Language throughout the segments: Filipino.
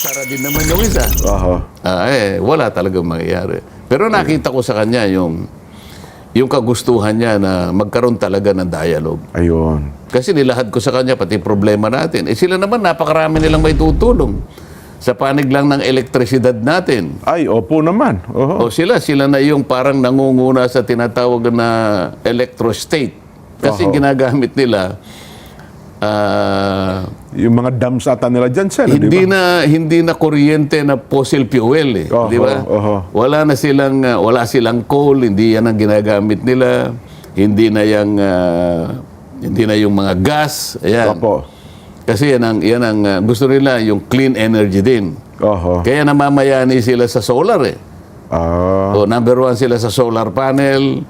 sasara din naman yung isa. Aha. Wala talagang mangyayari. Pero nakita ko sa kanya yung kagustuhan niya na magkaroon talaga ng dialogue. Ayun. Kasi nilahad ko sa kanya pati problema natin. Sila naman napakarami nilang may tutulong sa panig lang ng elektrisidad natin. Ay, opo naman. O sila na yung parang nangunguna sa tinatawag na electrostate. Kasi ginagamit nila yung mga dams ata nila dyan, sir, di ba? hindi na kuryente na fossil fuel di ba? Wala silang coal, hindi yan ang ginagamit nila. Hindi na yung mga gas. Ayan. Opo. Kasi yan ang gusto nila, yung clean energy din. Kaya namamayani sila sa solar number 1 sila sa solar panel,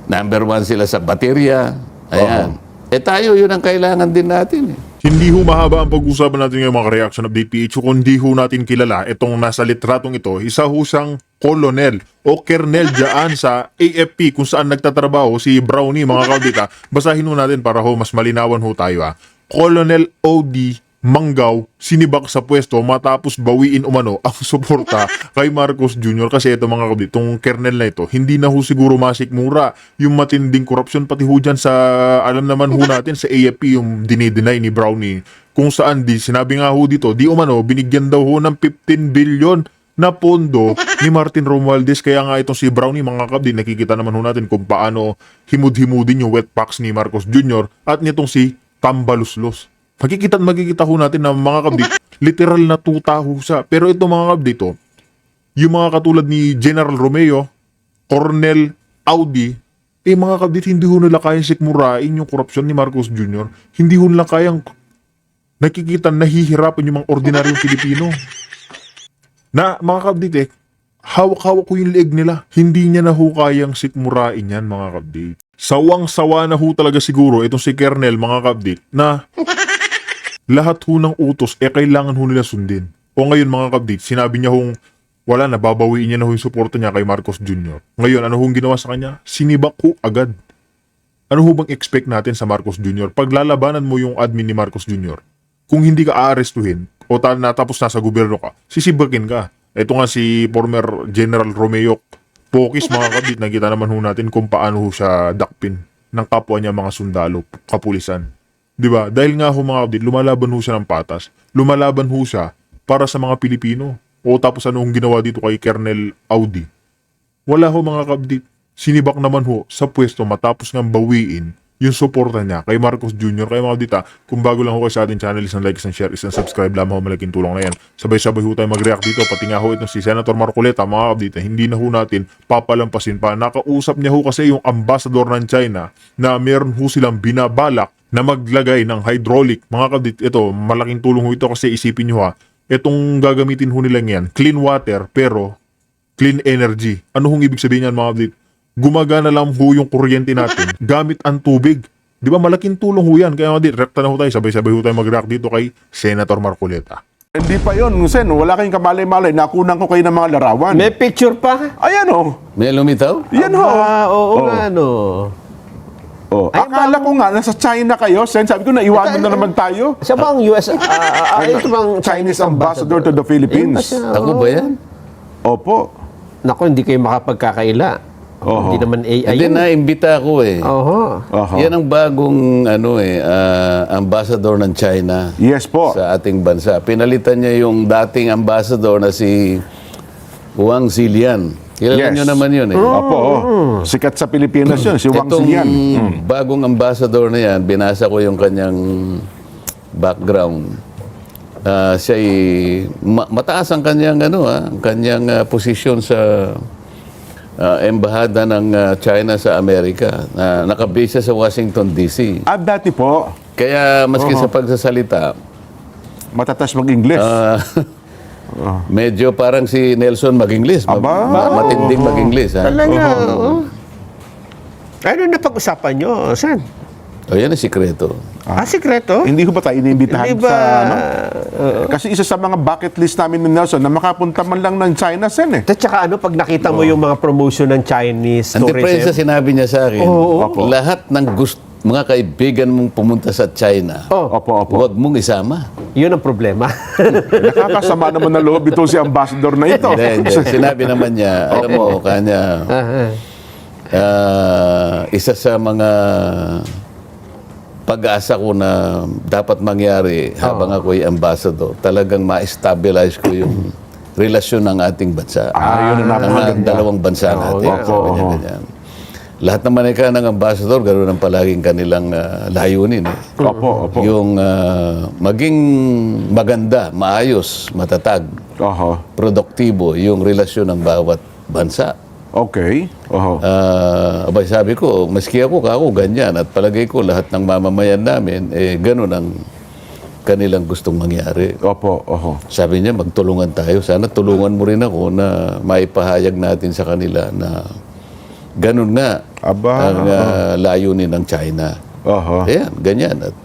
number 1 sila sa baterya. Ayan. Tayo, yun ang kailangan din natin. Hindi ho mahaba ang pag-usapan natin ngayong mga reaction update PH kung hindi ho natin kilala itong nasa litratong ito. Isa ho siyang colonel o kernel dyan sa AFP kung saan nagtatrabaho si Brownie, mga kaudita. Basahin ho natin para ho mas malinawan ho tayo. Colonel O.D. Manggao sinibak sa pwesto matapos bawiin umano ang suporta kay Marcos Jr. Kasi ito mga kabit, itong kernel na ito, hindi na ho siguro masikmura yung matinding korupsyon pati ho dyan sa, alam naman ho natin sa AFP yung dinideny ni Brownie. Kung saan sinabi nga ho dito, di umano, binigyan daw ho ng 15 billion na pondo ni Martin Romualdez. Kaya nga itong si Brownie, mga kabit, nakikita naman ho natin kung paano himud-himudin yung wet packs ni Marcos Jr. at nitong si Tambaluslos. Magkikita ho natin na mga kabit, literal na tuta ho siya. Pero ito mga kabit, yung mga katulad ni General Romeo, Colonel Audi, mga kabit, hindi ho nila kayang sikmurain yung korupsyon ni Marcos Jr. Hindi ho nila kayang nakikita, nahihirapan yung mga ordinaryong Pilipino. Na mga kabit, hawak-hawak ko yung leeg nila. Hindi niya na ho kayang sikmurain yan, mga kabit. Sawang-sawa na ho talaga siguro itong si Kernel, mga kabit, na lahat ho ng utos, kailangan ho nila sundin. O ngayon mga kabit, sinabi niya hong wala na, babawiin niya na ho yung suporta niya kay Marcos Jr. Ngayon, ano hong ginawa sa kanya? Sinibak ho agad. Ano ho bang expect natin sa Marcos Jr.? Paglalabanan mo yung admin ni Marcos Jr., kung hindi ka aarestuhin, o natapos na sa gobyerno ka, sisibakin ka. Ito nga si former General Romeo Pokis, mga kabit, nakita naman ho natin kung paano ho siya dakpin ng kapwa niya mga sundalo, kapulisan. Diba? Dahil nga ho mga kabit, lumalaban ho siya ng patas. Lumalaban ho siya para sa mga Pilipino. O tapos anong ginawa dito kay Colonel Audi? Wala ho mga kabit. Sinibak naman ho sa pwesto matapos nga bawiin yung suporta niya kay Marcos Jr. Kaya mga kabit, kung bago lang ho kayo sa ating channel, isang like, isang share, isang subscribe lamang ho, malaking tulong na yan. Sabay-sabay ho tayo mag-react dito. Pati nga ho itong si Senator Marcoleta, mga kabit, hindi na ho natin papalampasin pa. Nakausap niya ho kasi yung ambassador ng China na meron ho silang binabalak na maglagay ng hydraulic. Mga kabit, ito, malaking tulong ho ito kasi isipin nyo itong gagamitin ho nila yan, clean water pero clean energy. Ano hong ibig sabihin yan mga kabit? Gumagana lang ho yung kuryente natin gamit ang tubig. Di ba malaking tulong ho yan? Kaya mga kabit, rekta na ho tayo, sabay-sabay ho tayo mag-react dito kay Senator Marcoleta. Hindi pa yun, Sen. Wala kayong kamalay-malay. Nakunan ko kayo ng mga larawan. May picture pa? Ayan May lumitaw? Yan Oo nga, no. Akala ko nga, nasa China kayo, Sen. Sabi ko, naiwanan na naman tayo. Siya bang US, ito bang Chinese ambassador to the Philippines. Ako ba yan? Opo. Naku, hindi kayo makapagkakaila. Hindi naman AI. Hindi, naimbita ako Yan ang bagong ambassador ng China. Yes po. Sa ating bansa. Pinalitan niya yung dating ambassador na si Wang Zilian. Kilala niyo naman yun Opo. Sikat sa Pilipinas yun, si Wang Zilian. Bagong ambassador na yan, binasa ko yung kanyang background. Siya mataas ang kanyang posisyon sa embahada ng China sa Amerika na nakabase sa Washington DC. Dati po. Kaya maski sa pagsasalita, matatas mag-Ingles. Medyo parang si Nelson mag-Ingles. Matinding mag-Ingles. Talaga, Ano na pag-usapan nyo, Sen? Yan ang sikreto. Sikreto? Hindi ko ba tayo iniimbitahan Hindi ba, sa kasi isa sa mga bucket list namin ni Nelson na makapunta man lang ng China, Sen At saka pag nakita mo yung mga promotion ng Chinese Antipresa tourism, sinabi niya sa akin, lahat ng mga kaibigan mong pumunta sa China, Opo, opo. huwag mong isama. Yun ang problema. Nakakasama naman na loob ito si ambassador na ito. Hindi. Sinabi naman niya, alam mo, kanya, isa sa mga pag-asa ko na dapat mangyari habang ako'y ambassador, talagang ma-stabilize ko yung relasyon ng ating bansa. Yun ang ng dalawang bansa natin. Sabi niya ganyan. Lahat naman ika ng ambassador, ganoon ang palaging kanilang layunin. Opo, opo. Yung maging maganda, maayos, matatag, produktibo yung relasyon ng bawat bansa. Okay. Abay, sabi ko, maski ako ganyan at palagay ko lahat ng mamamayan namin, ganoon ang kanilang gustong mangyari. Opo. Sabi niya, magtulungan tayo. Sana tulungan mo rin ako na maipahayag natin sa kanila na ganun nga ang layunin ng China. Ayan, ganyan. At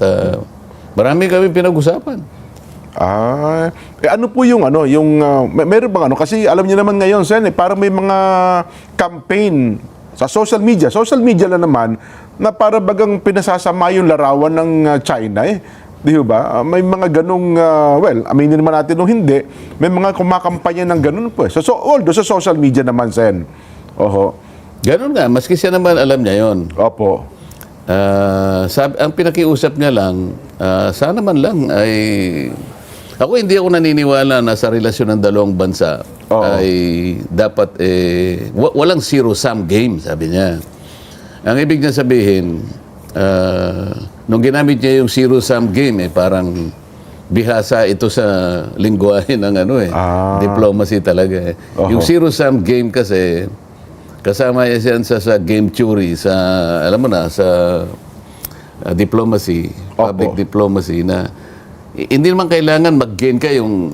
marami kami pinag-usapan. Ano po yung meron bang kasi alam niyo naman ngayon Sen, parang may mga campaign sa social media lang naman na para bagang pinasasama yung larawan ng China di ba? May mga ganong aminin naman natin o hindi, may mga kumakampanya ng ganun po. So although sa social media naman Sen. Ganun nga, maski siya naman alam niya yon. Opo. Ang pinakiusap niya lang, sana man lang ay... Ako hindi ako naniniwala na sa relasyon ng dalawang bansa ay dapat walang zero-sum game, sabi niya. Ang ibig niya sabihin, nung ginamit niya yung zero-sum game, parang bihasa ito sa lingwahe ng diplomacy talaga. Yung zero-sum game kasi, kasama yan sa game theory, sa, alam mo na, sa diplomacy, public diplomacy na hindi naman kailangan mag-gain ka yung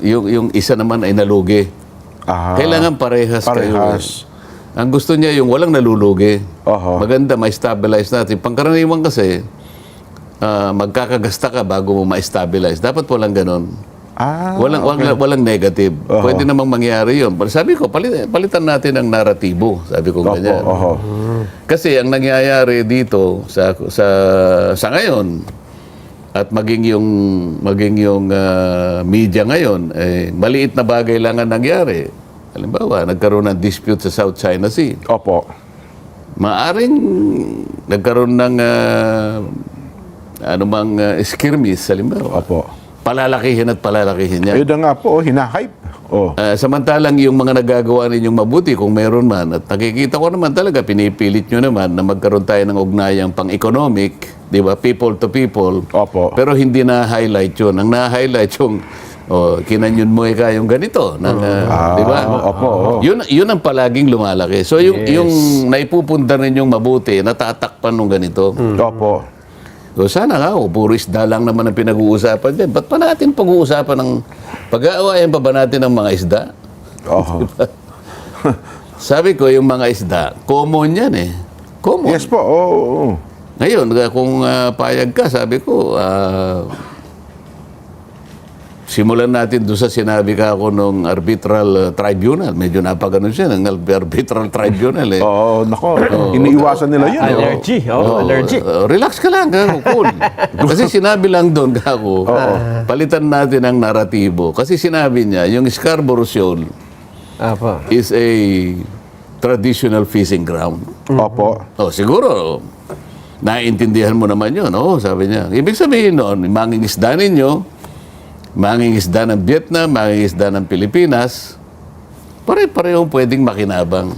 isa naman ay nalugi. Kailangan parehas kayo. Ang gusto niya yung walang nalulugi. Maganda, ma-stabilize natin. Pangkaraniwan kasi, magkakagasta ka bago mo ma-stabilize. Dapat walang ganon. Walang negative. Pwede namang mangyari yun. Sabi ko, palitan natin ang naratibo. Sabi ko ganyan. Kasi ang nangyayari dito sa ngayon, at maging yung media ngayon, maliit na bagay lang ang nangyari. Halimbawa, nagkaroon ng dispute sa South China Sea. Maaring nagkaroon ng skirmish, halimbawa. Palalakihin niya. Ayun na nga po, hinahype. Samantalang yung mga nagagawa ninyong mabuti, kung meron man, at nakikita ko naman talaga, pinipilit nyo naman na magkaroon tayo ng ugnayang pang-economic, di ba? People to people. Pero hindi na-highlight yun. Ang na-highlight yung, kinanyon mo yung ganito. Di ba? Yun ang palaging lumalaki. So yung naipupundar ninyong mabuti, natatakpan nung ganito. So sana nga, puro isda lang naman ang pinag-uusapan dyan. Ba't pa natin pag-uusapan ng pag-aawayan pa ba natin ng mga isda? Sabi ko, yung mga isda, common yan Common. Yes po, Ngayon, kung payag ka, sabi ko, simulan natin doon sa sinabi ka ako nung arbitral tribunal. Medyo napaganon siya ng arbitral tribunal iniiwasan nila yun. Allergy. Allergy. Relax ka lang, cool. Kasi sinabi lang doon, palitan natin ang naratibo. Kasi sinabi niya, yung Scarborough Shoal is a traditional fishing ground. Siguro, naiintindihan mo naman yun. Sabi niya. Ibig sabihin noon, mangingisda ninyo, mangingisda ng Vietnam, mangingisda ng Pilipinas, pare-parehong pwedeng makinabang.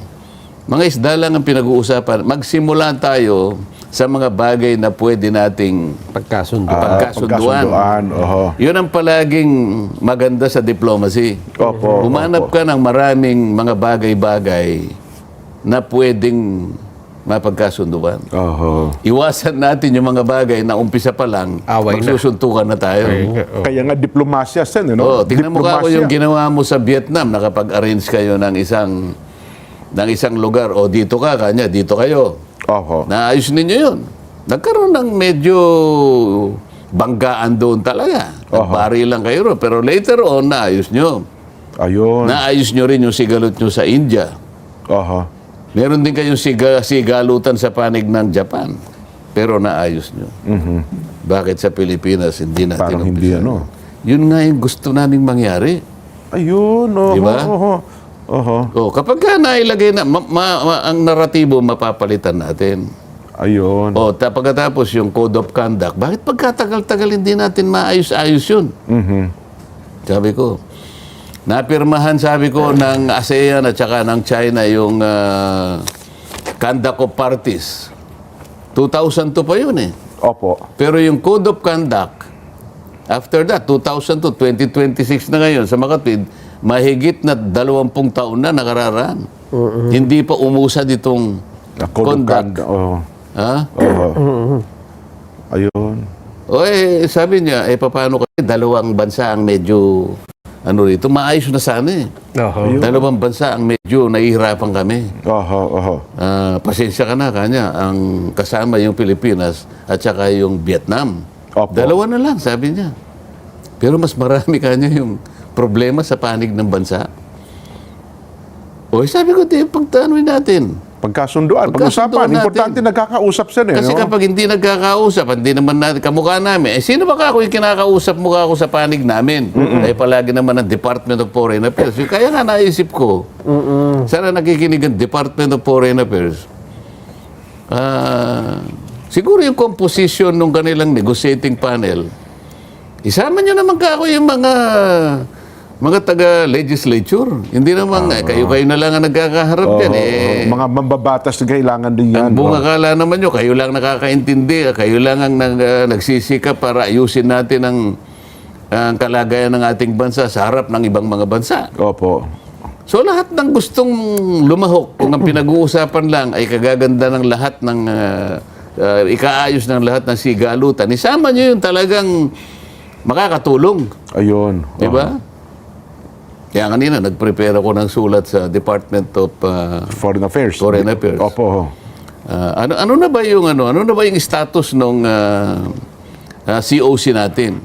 Mga isda lang ang pinag-uusapan. Magsimulan tayo sa mga bagay na pwede nating pagkasunduan. Yun ang palaging maganda sa diplomacy. Humanap ka ng maraming mga bagay-bagay na pwedeng mapagkasunduan. Iwasan natin yung mga bagay na umpisa pa lang, magsusuntukan na tayo. Kaya nga diplomasya, Sen. Tingnan mo ako yung ginawa mo sa Vietnam, nakapag-arrange kayo ng isang lugar, dito ka, kanya, dito kayo. Naayos ninyo yun. Nagkaroon ng medyo banggaan doon talaga. Nagbari lang kayo, pero later on, naayos nyo. Naayos nyo rin yung sigalot nyo sa India. Meron din kayong sigalutan sa panig ng Japan. pero naayos nyo. Bakit sa Pilipinas hindi natin Parang hindi, umpisahan? ano. Yun nga yung gusto naming mangyari. Ayun, Di ba? Kapag ka nailagay na, ang naratibo mapapalitan natin. Ayun. Pagkatapos yung Code of Conduct, bakit pagkatagal-tagal hindi natin maayos-ayos yun? Sabi ko, napirmahan sabi ko ng ASEAN at saka ng China yung Conduct of Parties. 2002 pa yun eh. Opo. Pero yung Code of Conduct, after that, 2002, 2026 na ngayon, sa Makatwid, mahigit na 20 taon na nakararaan. Hindi pa umusad itong Code of conduct. Conduct. Ha? Ayun. Sabi niya, paano kasi dalawang bansa ang medyo, rito, maayos na sana eh. Dalawang bansa ang medyo nahihirapan kami. Pasensya ka na, kanya, ang kasama yung Pilipinas at saka yung Vietnam. Opo. Dalawa na lang, sabi niya. Pero mas marami kanya yung problema sa panig ng bansa. Sabi ko, pagtanuin natin. Pagkasunduan, Pagkasunduan pag-usapan. natin. Importante nagkakausap sila. Kasi kapag hindi nagkakausap, hindi naman natin, kamukha namin, sino ba ako yung kinakausap mukha ako sa panig namin? Palagi naman ang Department of Foreign Affairs. Kaya nga naisip ko, sana nakikinig ang Department of Foreign Affairs. Siguro yung composition ng kanilang negotiating panel, isama nyo naman ako yung mga taga-legislature. Hindi naman, kayo-kayo na lang ang nagkakaharap yan. Mga mambabatas na kailangan din yan. Ang bungakala naman nyo, kayo lang nakakaintindi, kayo lang ang nagsisikap para ayusin natin ang kalagayan ng ating bansa sa harap ng ibang mga bansa. Opo. So lahat ng gustong lumahok, kung ang pinag-uusapan lang ay kagaganda ng lahat ng, ikaayos ng lahat ng sigalutan, isama nyo yung talagang makakatulong. Ayun. Di ba? Kaya kanina, nag-prepare ako ng sulat sa Department of Foreign Affairs. Foreign Affairs. Opo. Ano na ba yung status ng COC natin?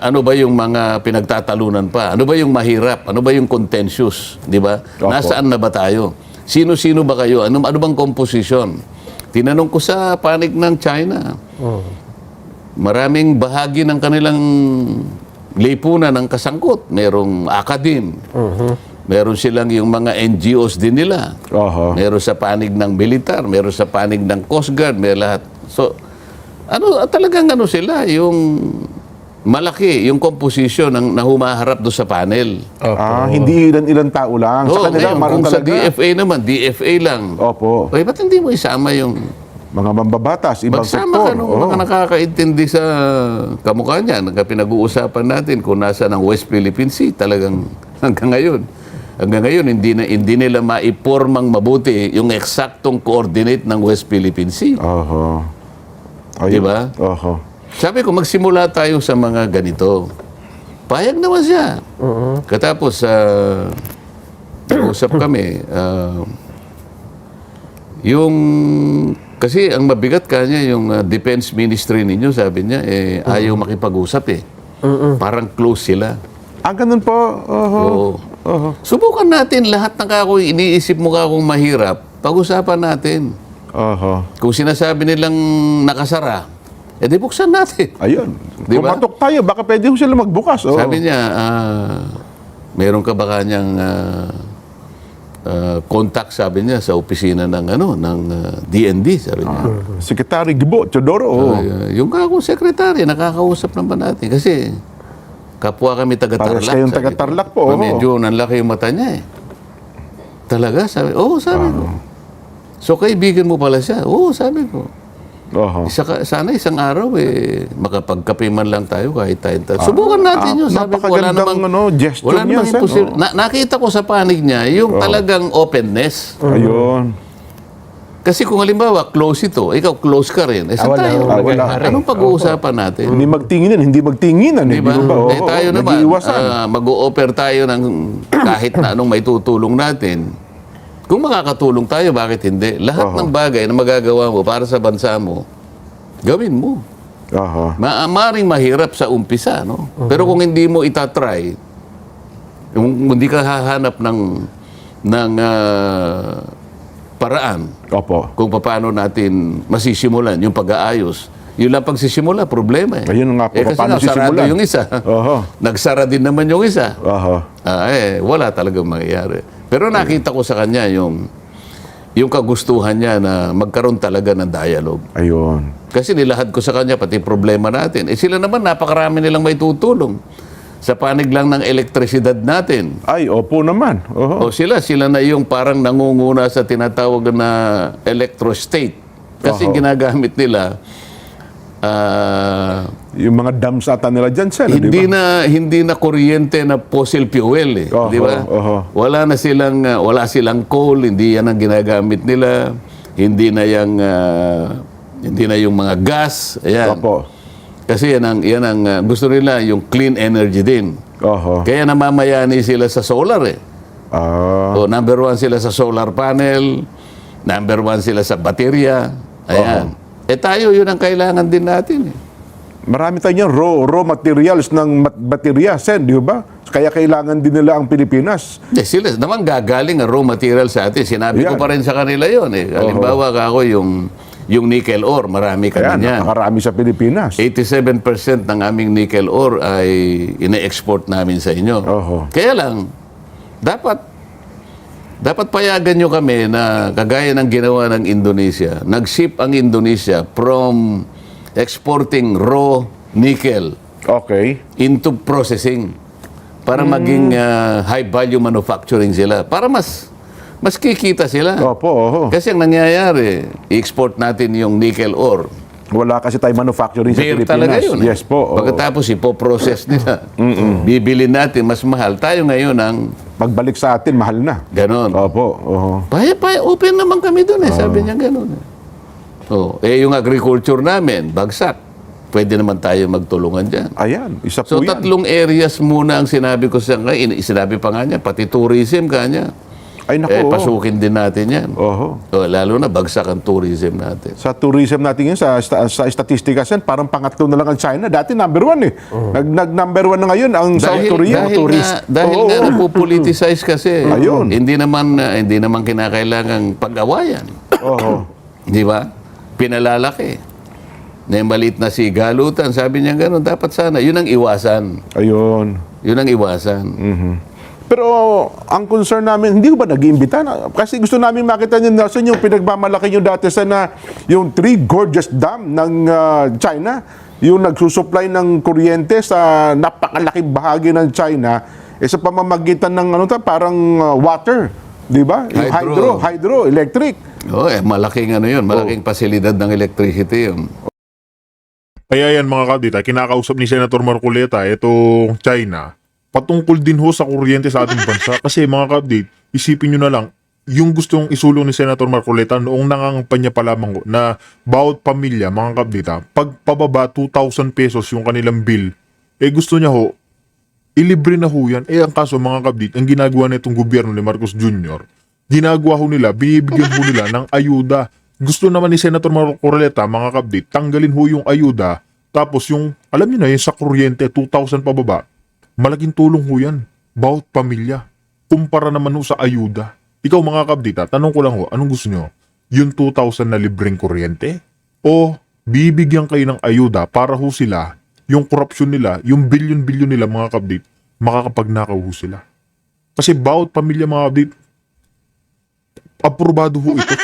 Ano ba yung mga pinagtatalunan pa? Ano ba yung mahirap? Ano ba yung contentious? Di ba? Opo. Nasaan na ba tayo? Sino-sino ba kayo? Ano bang composition? Tinanong ko sa panig ng China. Maraming bahagi ng kanilang lipunan ng kasangkot. Merong academe. Meron silang yung mga NGOs din nila. Meron sa panig ng militar, meron sa panig ng Coast Guard, may lahat. So, talagang sila, yung malaki, yung composition ng nahumaharap doon sa panel. Hindi ilan-ilan tao lang. Sa kanila, ngayon, marang kung sa talaga. DFA naman, DFA lang. Opo. Ba't hindi mo isama yung Mga mambabatas, ibang magsama sektor. ka nung mga nakakaintindi sa kamukha niya. Pinag-uusapan natin kung nasa ng West Philippine Sea. Talagang hanggang ngayon, hindi nila maipormang mabuti yung eksaktong coordinate ng West Philippine Sea. Di ba? Sabi ko, magsimula tayo sa mga ganito. Payag naman siya. Katapos, usap kami, kasi ang mabigat kanya yung defense ministry ninyo, sabi niya, ayaw makipag-usap Parang close sila. Ganun po. Subukan natin lahat ng iniisip mo akong mahirap, pag-usapan natin. Kung sinasabi nilang nakasara, di buksan natin. Ayun. Diba? Pumatok tayo, baka pwede ko sila magbukas. Sabi niya, meron ka ba kanyang contact, sabi niya, sa opisina ng DND, sabi niya. Secretary Gibo, Teodoro. Yung akong sekretary, nakakausap naman natin. Kasi kapwa kami taga-Tarlac. Pares kayong taga-Tarlac po. Medyo nanlaki yung mata niya Talaga? Sabi ko. So kaibigan mo pala siya? Sabi ko. Sana isang araw makapagkape man lang tayo kahit tayo. Subukan natin yun. Sabi ko, wala namang gesture niya. Nakita ko sa panig niya yung talagang openness. Ayun. Kasi kung halimbawa, close ito, ikaw close ka rin. Saan tayo? Anong pag-uusapan natin? Hindi magtinginan. Diba? Ba? Tayo naman, mag-o-offer tayo ng kahit na anong may tutulong natin. Kung makakatulong tayo, bakit hindi? Lahat ng bagay na magagawa mo para sa bansa mo, gawin mo. Maaaring mahirap sa umpisa, no? Pero kung hindi mo itatry, kung hindi ka hahanap ng paraan Opo. kung paano natin masisimulan yung pag-aayos. Yun lang pagsisimula, problema eh. Ayun nga po, kasi paano nga, sarado sisimulan? yung isa. Oho. Nagsara din naman yung isa. Oho. Wala talagang mangyayari. Pero nakita ko sa kanya yung kagustuhan niya na magkaroon talaga ng dialogue. Ayun. Kasi nilahad ko sa kanya pati problema natin. Sila naman napakarami nilang may tutulong sa panig lang ng elektrisidad natin. Ay, opo naman. Oho. O sila na yung parang nangunguna sa tinatawag na electrostate. Kasi ginagamit nila Yung mga dams ata nila dyan, Sen, di ba? hindi na kuryente na fossil fuel eh, Oho, di ba? oho. Wala silang coal, hindi yan ang ginagamit nila. Hindi na yung mga gas, ayan. Opo. Kasi yan ang gusto nila yung clean energy din. Oho. Kaya namamayani sila sa solar eh. O, number 1 sila sa solar panel, number 1 sila sa baterya. Ayan. Tayo yun ang kailangan din natin eh. Marami tayong raw materials ng baterya, Sen, di ba? Kaya kailangan din nila ang Pilipinas. Sila naman gagaling ang raw material sa atin. Sinabi ko Yan. pa rin sa kanila yun eh. Halimbawa ako yung nickel ore, marami kami Kaya niyan. napakarami sa Pilipinas. 87% ng aming nickel ore ay ine-export namin sa inyo. Oho. Kaya lang, dapat payagan nyo kami na kagaya ng ginawa ng Indonesia. Nag-ship ang Indonesia from exporting raw nickel Okay. into processing para maging high value manufacturing sila. Para mas kikita sila. Opo, oho. Kasi ang nangyayari, i-export natin yung nickel ore. Wala kasi tayo manufacturing sa Beer Pilipinas. talaga yun. Yes po. oo. Pagkatapos ipoprocess nila. Bibili natin mas mahal. Tayo ngayon ang Pagbalik sa atin, mahal na. ganon. Opo, oho. Open naman kami doon eh. Sabi niya ganon. Yung agriculture namin, bagsak. Pwede naman tayo magtulungan dyan. Ayan, isa So, po yan. 3 areas muna ang sinabi ko sa kanya. Sinabi pa nga niya, pati tourism kanya. Ay, naku. Pasukin din natin yan. Oho. Lalo na bagsak ang tourism natin. Sa tourism natin yun, sa statistika, Sen, parang pangatlo na lang ang China. Dati number 1 eh. Nag-number 1 na ngayon ang South Korea. Dahil Oo. nga napopoliticize kasi. Ayun. Hindi naman kinakailangang pag-awayan. Oho. Di ba? Pinalalaki. Na yung maliit na sigalutan, sabi niya gano'n, dapat sana. Yun ang iwasan. Ayun. Yun ang iwasan. Pero ang concern namin, hindi ko ba nag-iimbita? Kasi gusto namin makita niyo, Nelson, yung pinagmamalaki nyo dati sa yung Three Gorges Dam ng China, yung nagsusupply ng kuryente sa napakalaking bahagi ng China, sa pamamagitan ng parang water, di ba? Yung hydroelectric. Malaking yun. Malaking pasilidad ng electricity yun. Kaya yan mga kabdita, kinakausap ni Senator Marcoleta, itong China, patungkol din ho sa kuryente sa ating bansa. Kasi mga kabdit, isipin nyo na lang, yung gustong isulong ni Senator Marcoleta noong nangangampanya pa lamang ho, na bawat pamilya, mga kabdita, pagpababa 2,000 pesos yung kanilang bill, gusto niya ho, ilibre na ho yan. Ang kaso mga kabdit, ang ginagawa nitong gobyerno ni Marcos Jr., ginagawa ho nila, binibigyan ho nila ng ayuda. Gusto naman ni Senator Marcoleta, mga kabdit, tanggalin ho yung ayuda, tapos yung, alam niyo na, yung sa kuryente, 2,000 pababa, malaking tulong ho yan, bawat pamilya, kumpara naman ho sa ayuda. Ikaw mga kabdita, tanong ko lang ho, anong gusto nyo? Yung 2,000 na libreng kuryente? O bibigyan kayo ng ayuda para ho sila, yung korupsyon nila, yung bilyon-bilyon nila mga kabdit, makakapagnakaw ho sila. Kasi bawat pamilya mga kabdit, aprobado ho ito.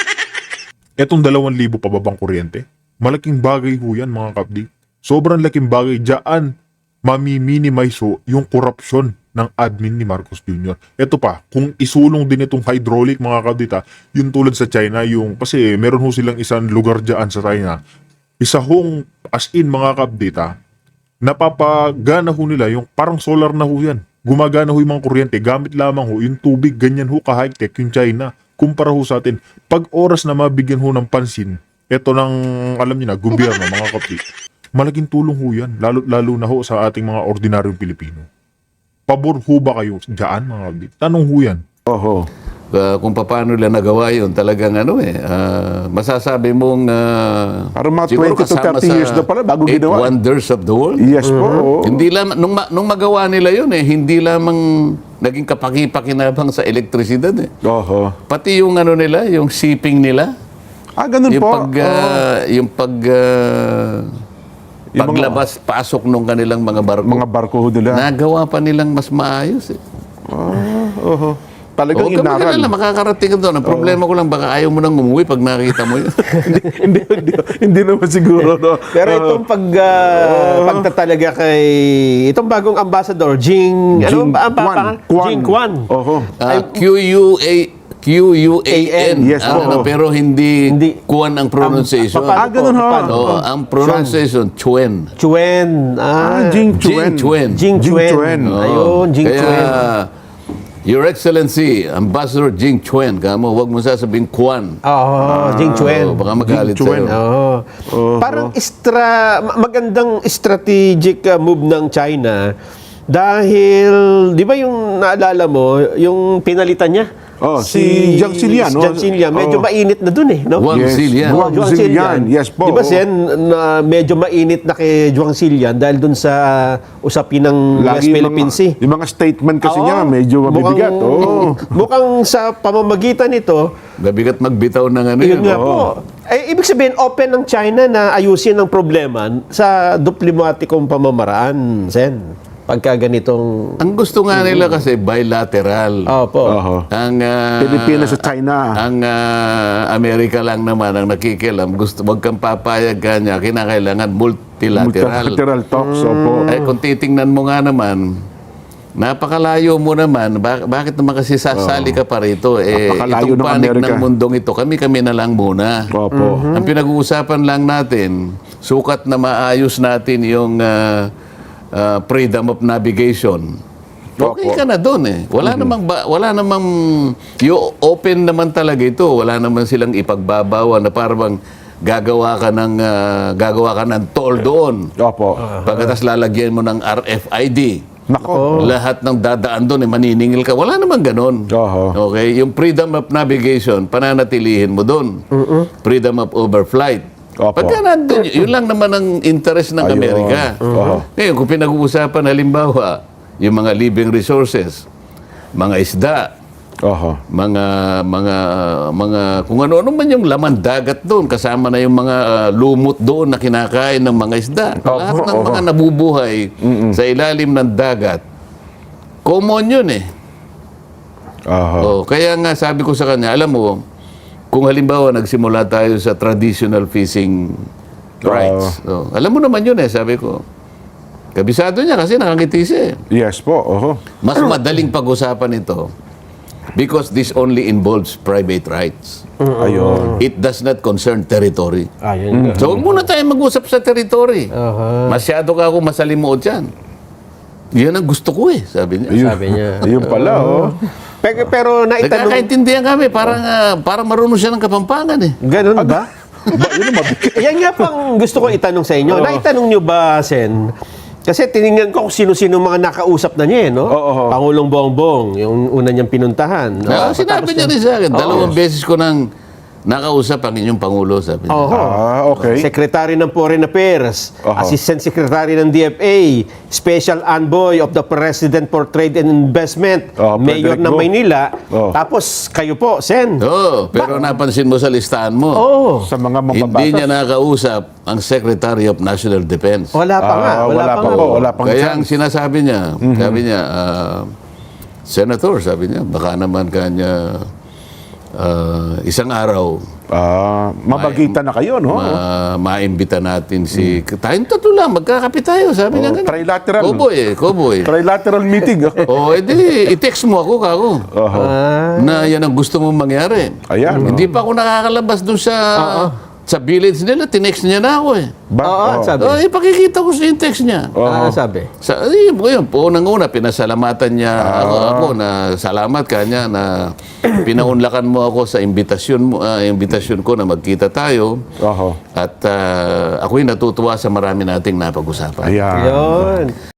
Etong 2,000 pababang kuryente, malaking bagay ho yan mga kabdit. Sobrang laking bagay dyan, mami-minimize ho yung korupsyon ng admin ni Marcos Jr. Ito pa, kung isulong din itong hydraulic mga kabdita, yung tulad sa China, kasi meron ho silang isang lugar dyan sa China, isa hong as in mga kabdita, napapagana ho nila yung parang solar na ho yan. Gumagana ho yung mga kuryente, gamit lamang ho yung tubig, ganyan ho ka-high-tech yung China, kumpara ho sa atin. Pag oras na mabigyan ho ng pansin, ito ng, alam niyo na, gobyerno mga kabdita, malaking tulong ho yan, lalo na ho sa ating mga ordinaryong Pilipino. Pabor ho ba kayo dyan, mga kabdit? Tanong ho yan. Oho. Kung paano nila nagawa yun, talagang masasabi mong Parang mga siguro 20 to 30 kasama sa years na pala bago 8 ginawa. wonders of the world. Yes po. oo. Hindi lamang, nung magawa nila yun hindi lamang naging kapaki-pakinabang sa elektrisidad eh. Oho. Pati yung ano nila, yung shipping nila, Ganun yung po. Yung paglabas, pasok nung kanilang mga barko. mga barko ho nila. Nagawa pa nilang mas maayos eh. Oho. Talagang Huwag ka inaral. magalala, makakarating ka doon. Ang problema ko lang, baka ayaw mo nang umuwi pag nakita mo yun. hindi naman siguro. No? Pero itong pagtatalaga kay itong bagong ambassador, Jing, ano ba ang pangalan? Jing Quan. Oho. Q-U-A-N. Yes, oo. Pero hindi Kuan ang pronunciation. Ganun ho. Oo, ang pronunciation, Chuen. Chuen. Jing Chuen. Jing Chuen. Jing Jing Chuen. Chuen. Ayun, Jing Kaya, Chuen. Your Excellency, Ambassador Jing Chuen, kamo, huwag mo sasabihin Kuan. Jing Chuen. Baka magalit Jing Chuen. sa'yo. Parang magandang strategic move ng China dahil, di ba yung naalala mo, yung pinalitan niya? Si Jiang Xilian. Jiang Xilian. Medyo mainit na dun eh. No? Wang Xilian. Wang Xilian. Yes po. Di ba, Sen, na medyo mainit na kay Jiang Xilian dahil dun sa usapin ng West Lagi Philippine Sea. yung mga statement kasi Oo. niya, medyo mabibigat. Mukhang sa pamamagitan nito, Mabigat magbitaw ng ano yun yun. nga po. Ibig sabihin, open ng China na ayusin ang problema sa diplomatikong pamamaraan, Sen. Pagka ganitong... Ang gusto nga nila kasi bilateral. Opo. Ang Pilipinas sa China. Ang Amerika lang naman ang nakikialam. Gusto wag kang papayag kanya, kinakailangan multilateral. Multilateral talks. Opo. Eh kung titingnan mo nga naman, napakalayo mo naman. Bakit naman kasi sasali ka pa rito? Napakalayo Itong ng panig Amerika. ng mundong ito, kami na lang muna. Opo. Ang pinag-uusapan lang natin, sukat na maayos natin yung freedom of navigation. Okay ka na doon eh. Wala namang open naman talaga ito. Wala naman silang ipagbabawa na parang gagawa ka ng toll doon. Opo. Pagkatas lalagyan mo ng RFID. Nako. Lahat ng dadaan doon maniningil ka. Wala namang ganon. Oho. Okay? Yung freedom of navigation, pananatilihin mo doon. Freedom of overflight. Opo. Pagka nandun, yun lang naman ang interest ng Ayun. Amerika. Oho. Ngayon, kung pinag-uusapan halimbawa, yung mga living resources, mga isda, Oho. mga kung ano-ano man yung laman dagat doon, kasama na yung mga lumot doon na kinakain ng mga isda. Lahat ng mga nabubuhay sa ilalim ng dagat, common yun eh. Oho. Kaya nga sabi ko sa kanya, alam mo, kung halimbawa nagsimula tayo sa traditional fishing rights, alam mo naman yun eh, sabi ko. Kabisado niya kasi nakangiti siya eh. Yes po. Oho. Mas madaling pag-usapan ito because this only involves private rights. Ayun. It does not concern territory. Ayun. So huwag muna tayo mag-usap sa territory. Masyado ka ako masalimuot yan. Yan ang gusto ko eh, sabi niya. Sabi niya. Ayun pala, Pero naitanong... Nagkakaintindihan kami, parang marunong siya ng Kapampangan eh. Ganun ba? Yan nga pang gusto ko itanong sa inyo. Naitanong nyo ba, Sen? Kasi tinignan ko kung sino-sino mga nakausap na niya, no? Pangulong Bongbong, yung una niyang pinuntahan. Sinabi niya rin sa akin, 2 beses ko nang nakausap ang inyong Pangulo, sabi niya. okay. Secretary ng Foreign Affairs, Assistant Secretary ng DFA, Special Envoy of the President for Trade and Investment, Mayor Frederick ng Go. Maynila, tapos kayo po, Sen. Pero napansin mo sa listahan mo, Sa mga hindi mababatas. niya nakausap ang Secretary of National Defense. Wala pa nga. Wala pa po. Wala pang Kaya ang chance. sinasabi niya, sabi niya, Senator, sabi niya, baka naman kanya isang araw, Mabagitan na kayo, no? maimbita natin si... Tayong tatlo lang, magkakapit tayo, sabi niya ganun. Trilateral. Koboy. Trilateral meeting. Edi, i-text mo ako, kako. Na yan ang gusto mong mangyari. Ayan. Hindi pa ako nakakalabas doon sa village nila, tinext niya na ako eh. Sabi. Ipakikita ko sa yung text niya. Sabi. Yun, unang-una, pinasalamatan niya ako na salamat kanya na pinaunlakan mo ako sa imbitasyon ko na magkita tayo. At ako'y natutuwa sa marami nating napag-usapan. Ayan. Yun.